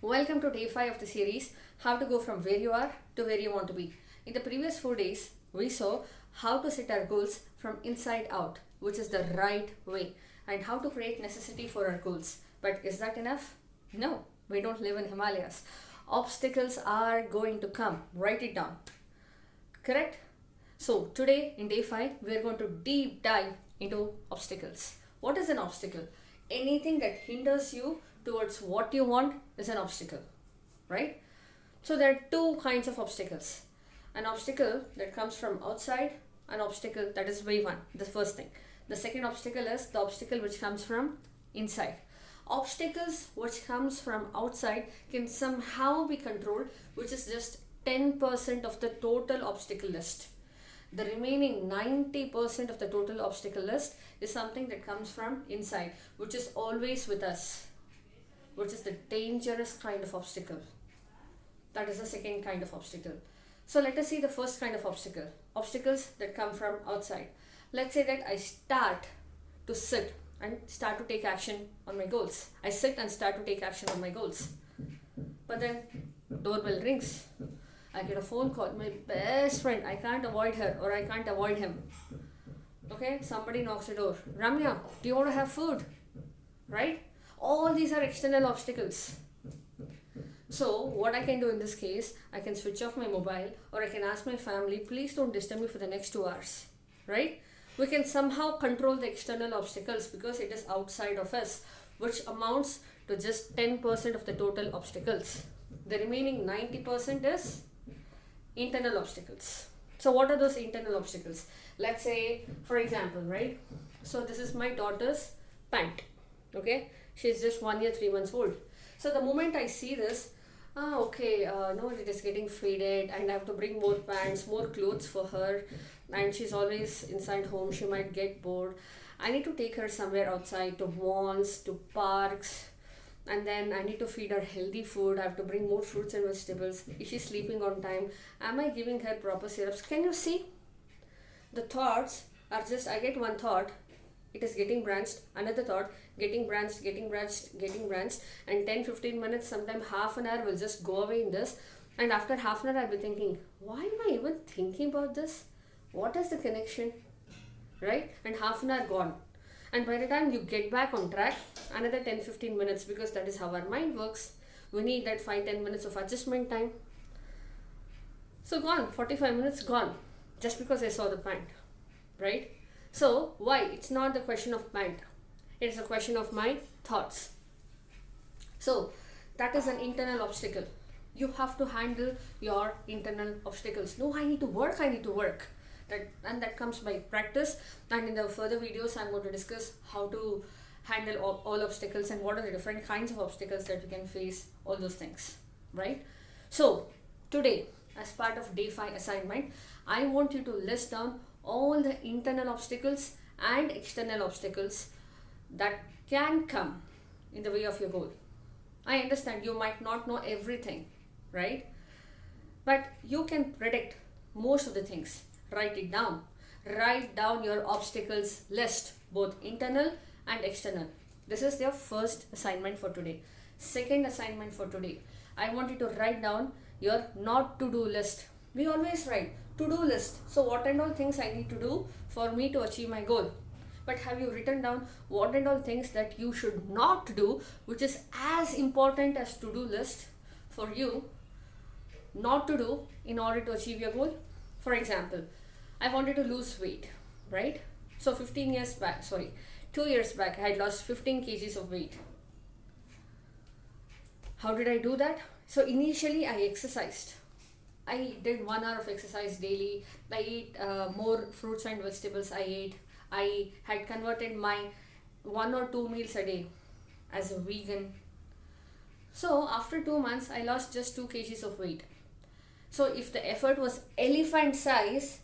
Welcome to day 5 of the series, How to Go From Where You Are to Where You Want to Be. In the previous 4 days, we saw how to set our goals from inside out, which is the right way, and how to create necessity for our goals. But is that enough? No, we don't live in Himalayas. Obstacles are going to come. Write it down. Correct? So today in day 5, we are going to deep dive into obstacles. What is an obstacle? Anything that hinders you towards what you want is an obstacle, right? So there are two kinds of obstacles. An obstacle that comes from outside, an obstacle that is way one, the first thing. The second obstacle is the obstacle which comes from inside. Obstacles which comes from outside can somehow be controlled, which is just 10% of the total obstacle list. The remaining 90% of the total obstacle list is something that comes from inside, which is always with us, which is the dangerous kind of obstacle. That is the second kind of obstacle. So let us see the first kind of obstacle. Obstacles that come from outside. Let's say that I start to sit and start to take action on my goals. I sit and start to take action on my goals. But then doorbell rings. I get a phone call. My best friend. I can't avoid her or I can't avoid him. Okay, somebody knocks the door. Ramya, do you want to have food? Right? All these are external obstacles. So what I can do in this case, I can switch off my mobile or I can ask my family, please don't disturb me for the next 2 hours. Right? We can somehow control the external obstacles because it is outside of us, which amounts to just 10% of the total obstacles. The remaining 90% is internal obstacles. So what are those internal obstacles? Let's say, for example, right? So this is my daughter's pant. Okay? She's just 1 year, 3 months old. So the moment I see this, no, it is getting faded and I have to bring more pants, more clothes for her. And she's always inside home. She might get bored. I need to take her somewhere outside to malls, to parks. And then I need to feed her healthy food. I have to bring more fruits and vegetables. Is she sleeping on time? Am I giving her proper syrups? Can you see? The thoughts are just, I get one thought. It is getting branched, another thought, getting branched, and 10-15 minutes, sometimes half an hour will just go away in this. And after half an hour, I'll be thinking, why am I even thinking about this? What is the connection? Right? And half an hour gone. And by the time you get back on track, another 10-15 minutes, because that is how our mind works. We need that 5-10 minutes of adjustment time. So gone, 45 minutes gone, just because I saw the pant, right? So why? It's not the question of pant. It's a question of my thoughts. So that is an internal obstacle. You have to handle your internal obstacles. No, I need to work. That comes by practice. And in the further videos, I'm going to discuss how to handle all obstacles and what are the different kinds of obstacles that we can face, all those things, right? So today, as part of day 5 assignment, I want you to list down all the internal obstacles and external obstacles that can come in the way of your goal. I understand you might not know everything, right? But you can predict most of the things. Write it down. Write down your obstacles list, both internal and external. This is your first assignment for today. Second assignment for today, I want you to write down your not to do list. We always write to-do list. So what and all things I need to do for me to achieve my goal. But have you written down what and all things that you should not do, which is as important as to-do list for you not to do in order to achieve your goal? For example, I wanted to lose weight, right? So 2 years back, I had lost 15 kgs of weight. How did I do that? So initially I exercised. I did 1 hour of exercise daily. I ate more fruits and vegetables I had converted my 1 or 2 meals a day as a vegan. So after 2 months, I lost just 2 kgs of weight. So if the effort was elephant size,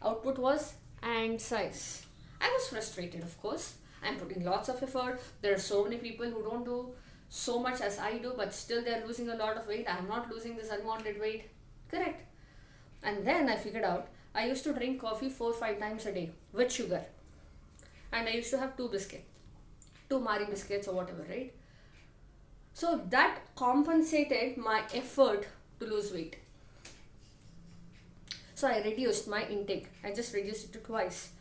output was ant size. I was frustrated, of course. I'm putting lots of effort. There are so many people who don't do so much as I do, but still they're losing a lot of weight. I'm not losing this unwanted weight. Correct. And then I figured out I used to drink coffee 4-5 times a day with sugar. And I used to have 2 biscuits. 2 Marie biscuits or whatever, right? So that compensated my effort to lose weight. So I reduced my intake. I just reduced it to twice.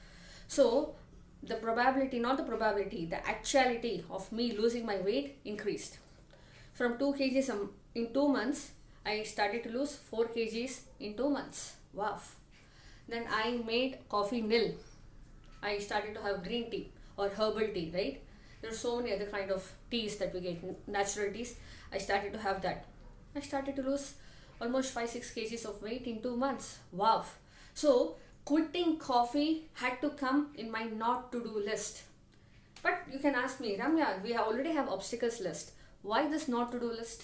So the probability, not the probability, the actuality of me losing my weight increased. From 2 kgs in 2 months, I started to lose 4 kgs in 2 months. Wow. Then I made coffee nil. I started to have green tea or herbal tea, right? There are so many other kind of teas that we get, natural teas. I started to have that. I started to lose almost 5-6 kgs of weight in 2 months. Wow. So quitting coffee had to come in my not to do list. But you can ask me, Ramya, we already have obstacles list. Why this not to do list?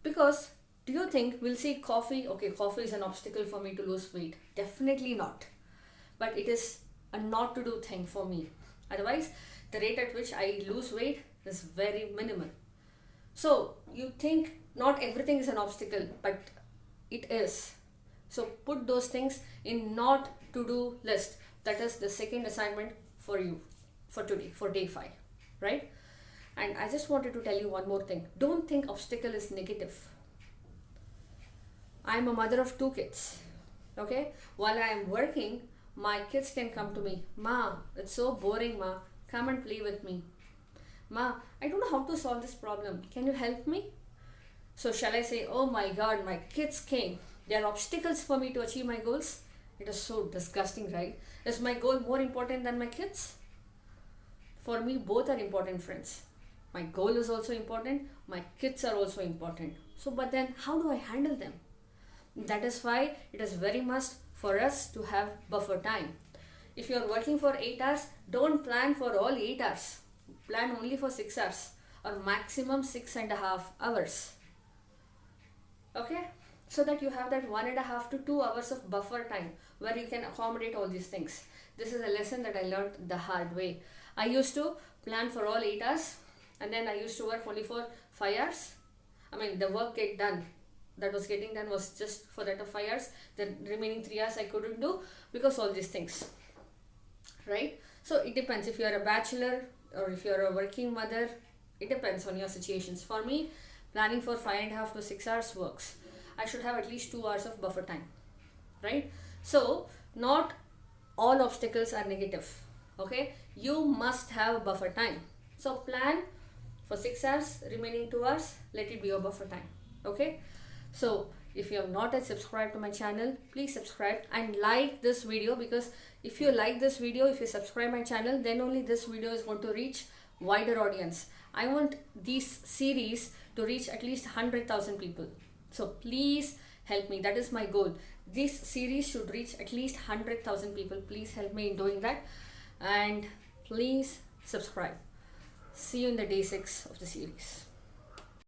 Because do you think we'll see coffee? Okay, coffee is an obstacle for me to lose weight. Definitely not. But it is a not to do thing for me. Otherwise, the rate at which I lose weight is very minimal. So you think not everything is an obstacle, but it is. So put those things in not to do list. That is the second assignment for you for today, for day 5, right? And I just wanted to tell you one more thing. Don't think obstacle is negative. I'm a mother of 2 kids. Okay? While I am working, my kids can come to me. Ma, it's so boring, Ma. Come and play with me. Ma, I don't know how to solve this problem. Can you help me? So shall I say, oh my God, my kids came. There are obstacles for me to achieve my goals? It is so disgusting, right? Is my goal more important than my kids? For me, both are important, friends. My goal is also important. My kids are also important. So, but then how do I handle them? That is why it is very must for us to have buffer time. If you are working for 8 hours, don't plan for all 8 hours. Plan only for 6 hours or maximum 6.5 hours. Okay? So that you have that 1.5 to 2 hours of buffer time where you can accommodate all these things. This is a lesson that I learned the hard way. I used to plan for all 8 hours and then I used to work only for 5 hours. I mean, the work that was getting done was just for that of 5 hours. The remaining 3 hours I couldn't do because all these things, right? So it depends if you are a bachelor or if you are a working mother. It depends on your situations. For me, planning for 5.5 to 6 hours works. I should have at least 2 hours of buffer time, right? So not all obstacles are negative. Okay, you must have buffer time. So plan for 6 hours, remaining 2 hours, let it be your buffer time. Okay, so if you have not yet subscribed to my channel, please subscribe and like this video, because if you like this video, if you subscribe my channel, then only this video is going to reach wider audience. I want these series to reach at least 100,000 people. So please help me. That is my goal. This series should reach at least 100,000 people. Please help me in doing that. And please subscribe. See you in the day 6 of the series.